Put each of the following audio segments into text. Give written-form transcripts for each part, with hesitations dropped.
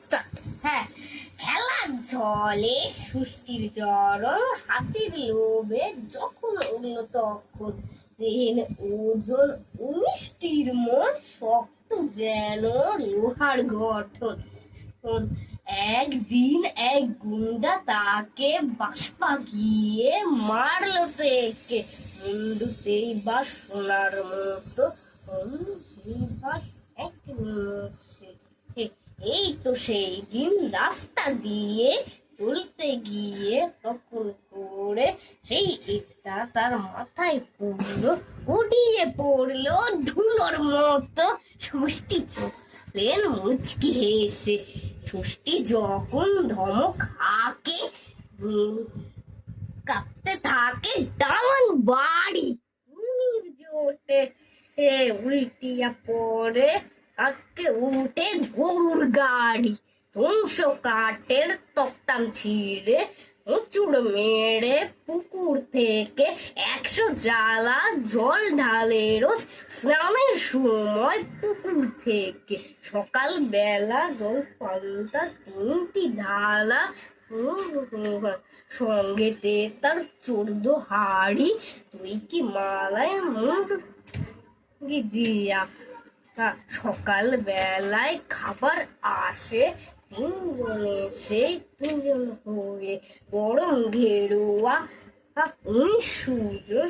Start. হ্যাঁ, খেলার ছলে সুষ্টির চরণ, হাতির লোভে যখন উড়ল তখন, দেহের ওজন 19টির মন, শক্ত যেন লোহার গঠন। একদিন এক গুন্ডা তাকে বাষ্পা গিয়ে মারলো থেকে, মুন্ডুতেই বা সোনার মতো সেই বাস এক নিমেষে। এই তো সেই দিন রাস্তা দিয়ে চলতে গিয়ে তখন করে সেই ইটটা তার মাথায় পড়লো, উড়িয়ে পড়লো ধুলোর মতো। ষষ্ঠী চলেন মুচকি হেসে। ষষ্ঠী যখন ধমক হাঁকে, কাঁপতে থাকে ডান বাড়ি, জোটে উল্টিয়া পড়ে কাটকে উঠে গরুর গাড়ি। ধ্বংস কাঠের তক্তাম ছিঁড়ে উঁচুড় মেরে পুকুর থেকে 100 জ্বালা জল ঢালে রোজ স্নানের সময় পুকুর থেকে। সকাল বেলা জল পাল্টা 3টি ঢালা, সঙ্গেতে তার 14 হাড়ি। তুই কি মালায় মুখ দিয়া, সকাল বেলায় খাবার আসে 3 জনে, সেই 3 হয়ে গরম ঘেরুয়া 19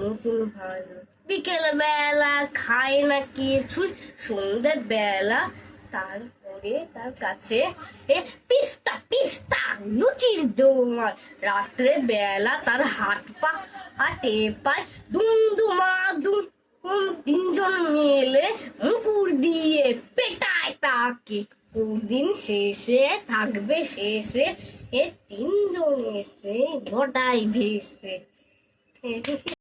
নতুন ভালো। বিকেল বেলা খায় না কিছু, সন্ধ্যে বেলা তারপরে তার কাছে পিস্তা পিস্তা লুচির দোমাল। রাত্রে বেলা তার হাত পা হাটে পায় দুমদুমা দুম। 3 জন মিলে মুকুর দিয়ে পেটায় তাকে। দিন শেষে থাকবে শেষে 3 জন এসে লটাই ভেসে।